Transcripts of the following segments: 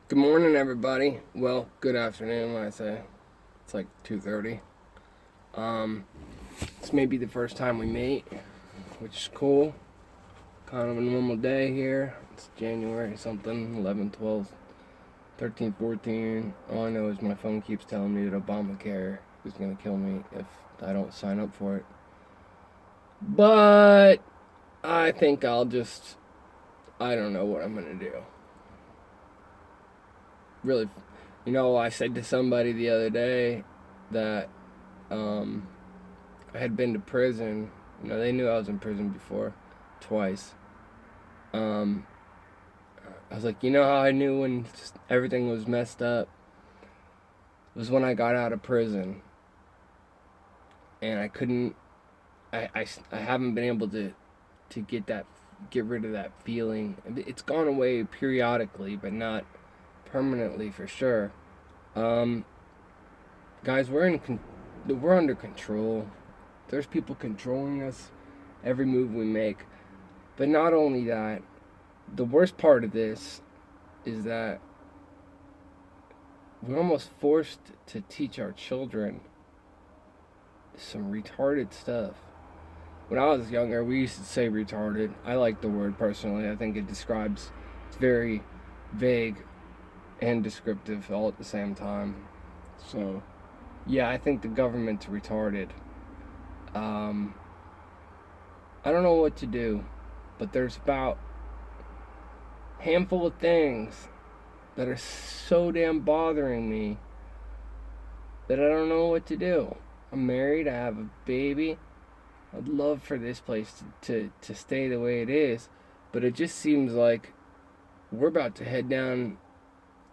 Good morning, everybody. Well, good afternoon, I say. It's like 2:30. Um, this may be the first time we meet, which is cool. Kind of a normal day here. It's January something, 11, 12, 13, 14. All I know is my phone keeps telling me that Obamacare is going to kill me if I don't sign up for it. But I think I don't know what I'm going to do. Really, I said to somebody the other day that um, I had been to prison. They knew I was in prison before, twice. Um, I was like, how I knew when just everything was messed up? It was when I got out of prison, and I couldn't. I haven't been able to get rid of that feeling. It's gone away periodically, but not permanently for sure. Um, Guys, we're under control. There's people controlling us, every move we make. But not only that, the worst part of this is that we're almost forced to teach our children some retarded stuff. When I was younger, we used to say retarded. I like the word personally. I think it's very vague and descriptive all at the same time. So, yeah, I think the government's retarded. Um, I don't know what to do, but there's about a handful of things that are so damn bothering me that I don't know what to do. I'm married, I have a baby. I'd love for this place to stay the way it is, but it just seems like we're about to head down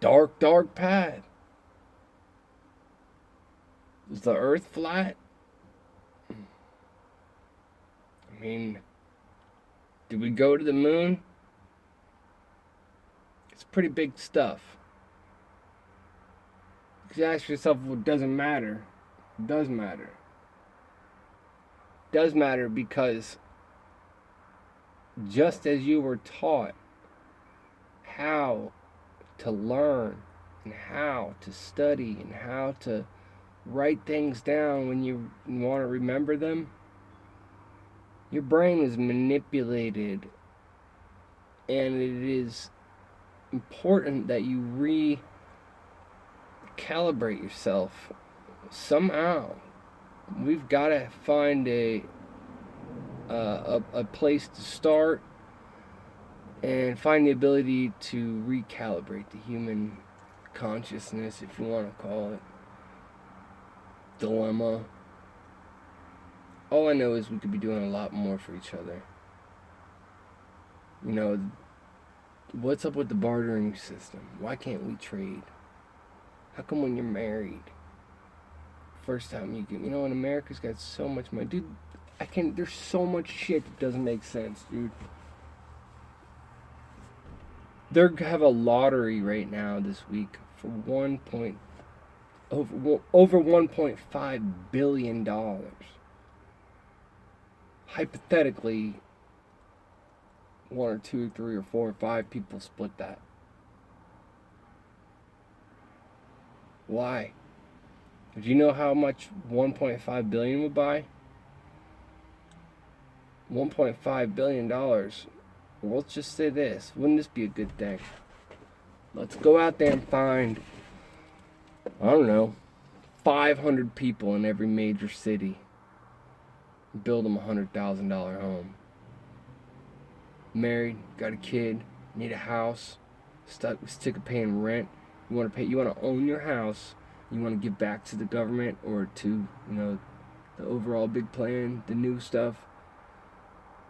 dark, dark path. Is the earth flat? I mean, did we go to the moon? It's pretty big stuff. You ask yourself, well, it doesn't matter. It does matter. It does matter because just as you were taught how to learn and how to study and how to write things down when you want to remember them, your brain is manipulated, and it is important that you recalibrate yourself somehow. We've got to find a place to start and find the ability to recalibrate the human consciousness, if you want to call it dilemma. All I know is we could be doing a lot more for each other. You know, what's up with the bartering system? Why can't we trade? How come when you're married, first time you get, in America's got so much money, dude. There's so much shit that doesn't make sense, dude. They have a lottery right now this week for over 1.5 billion dollars. Hypothetically, one or two, three or four or five people split that. Why? Do you know how much 1.5 billion would buy? 1.5 billion dollars. Well, let's just say this. Wouldn't this be a good thing? Let's go out there and find, I don't know, 500 people in every major city. Build them $100,000 home. Married, got a kid, need a house, sick of paying rent. You want to own your house. You want to give back to the government or to, the overall big plan, the new stuff,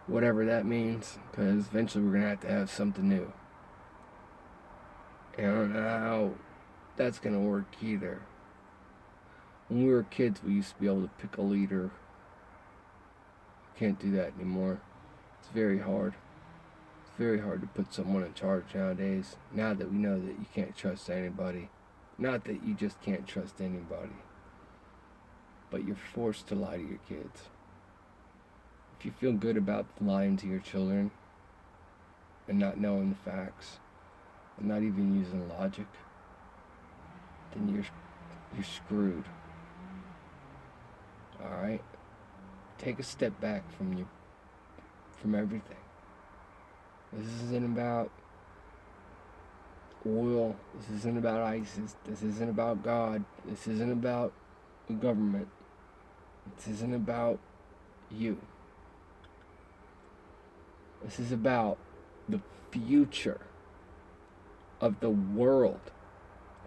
whatever that means, because eventually we're going to have something new. And I don't know how that's going to work either. When we were kids, we used to be able to pick a leader. Can't do that anymore. It's very hard. It's very hard to put someone in charge nowadays. Now that we know that you can't trust anybody. Not that you just can't trust anybody, but you're forced to lie to your kids. If you feel good about lying to your children and not knowing the facts, I'm not even using logic, then you're screwed. Alright? Take a step back from everything. This isn't about oil. This isn't about ISIS. This isn't about God. This isn't about the government. This isn't about you. This is about the future of the world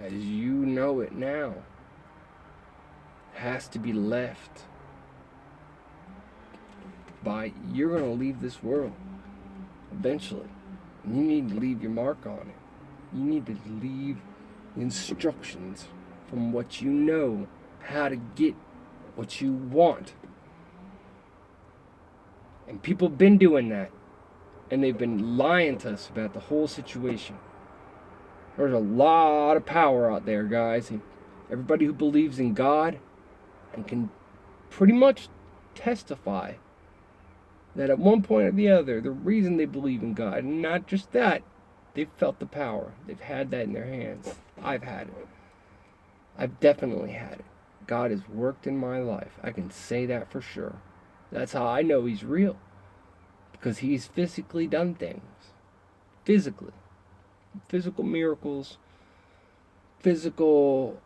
as you know it now. Has to be left by, you're going to leave this world eventually. And you need to leave your mark on it. You need to leave instructions from what you know, how to get what you want. And people have been doing that. And they've been lying to us about the whole situation. There's a lot of power out there, guys. And everybody who believes in God and can pretty much testify that at one point or the other, the reason they believe in God, and not just that, they've felt the power. They've had that in their hands. I've had it. I've definitely had it. God has worked in my life. I can say that for sure. That's how I know He's real. Because He's physically done things. Physically. Physical miracles. Physical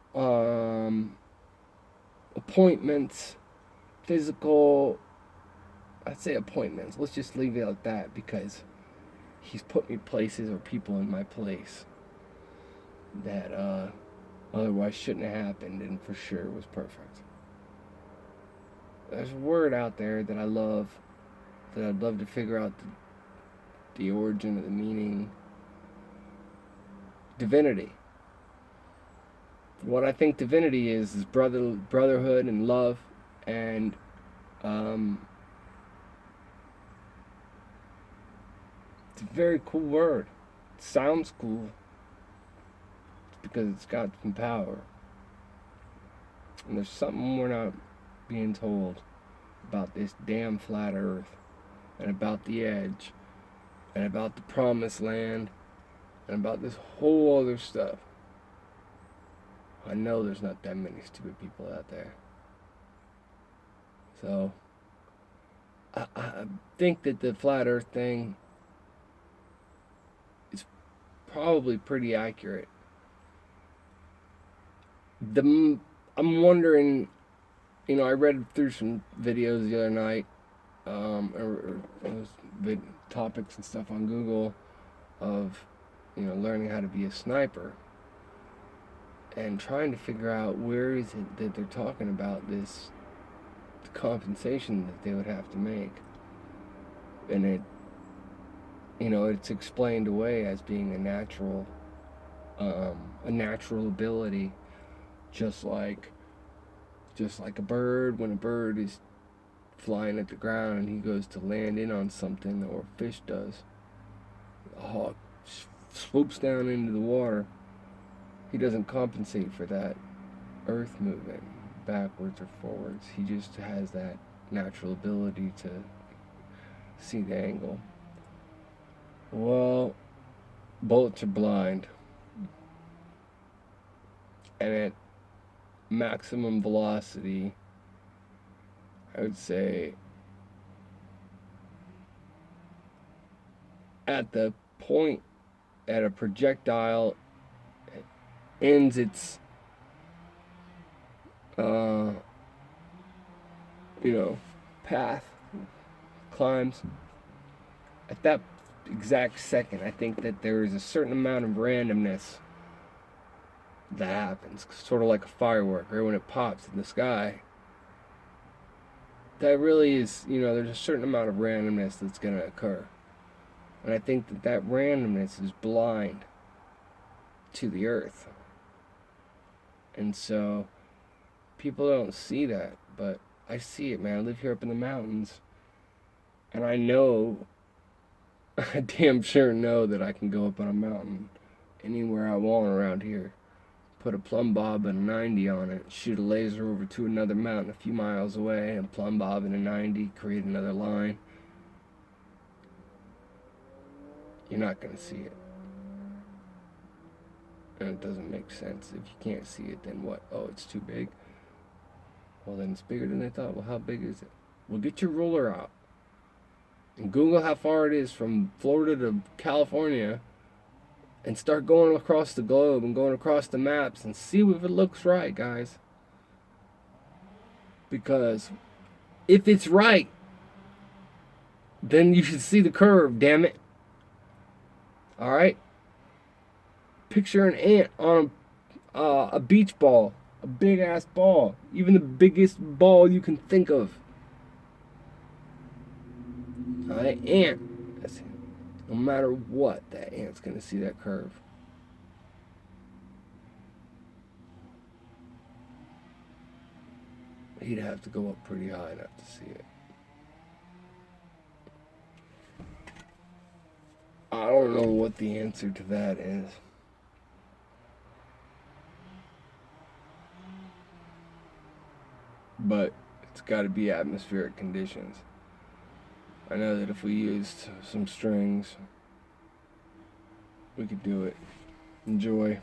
appointments. I'd say appointments. Let's just leave it like that, because He's put me places or people in my place that otherwise shouldn't have happened, and for sure was perfect. There's a word out there that I love, that I'd love to figure out the origin of the meaning. Divinity. What I think divinity is brotherhood and love, and it's a very cool word. It sounds cool. It's because it's got some power. And there's something we're not being told about this damn flat earth, and about the edge, and about the promised land, and about this whole other stuff. I know there's not that many stupid people out there. So I think that the flat earth thing is probably pretty accurate. I'm wondering, I read through some videos the other night, or topics and stuff on Google of, learning how to be a sniper, and trying to figure out where is it that they're talking about this compensation that they would have to make. And it, it's explained away as being a natural ability, just like a bird. When a bird is flying at the ground and he goes to land in on something, or a fish does, a hawk swoops down into the water, he doesn't compensate for that earth moving backwards or forwards. He just has that natural ability to see the angle. Well, bullets are blind, and at maximum velocity, I would say at the point at a projectile ends its path, climbs, at that exact second, I think that there is a certain amount of randomness that happens, sort of like a firework, right? When it pops in the sky, that really is, there's a certain amount of randomness that's going to occur. And I think that randomness is blind to the earth. And so people don't see that, but I see it, man. I live here up in the mountains, and I know, I damn sure know that I can go up on a mountain anywhere I want around here, put a plumb bob and a 90 on it, shoot a laser over to another mountain a few miles away, and plumb bob and a 90, create another line. You're not going to see it. And it doesn't make sense. If you can't see it, then what? Oh, it's too big? Well, then it's bigger than they thought. Well, how big is it? Well, get your ruler out and Google how far it is from Florida to California and start going across the globe and going across the maps and see if it looks right, guys. Because if it's right, then you should see the curve, damn it. Alright? Picture an ant on a beach ball. A big ass ball. Even the biggest ball you can think of. Alright? Ant. No matter what, that ant's going to see that curve. He'd have to go up pretty high enough to see it. I don't know what the answer to that is. But it's got to be atmospheric conditions. I know that if we used some strings, we could do it. Enjoy.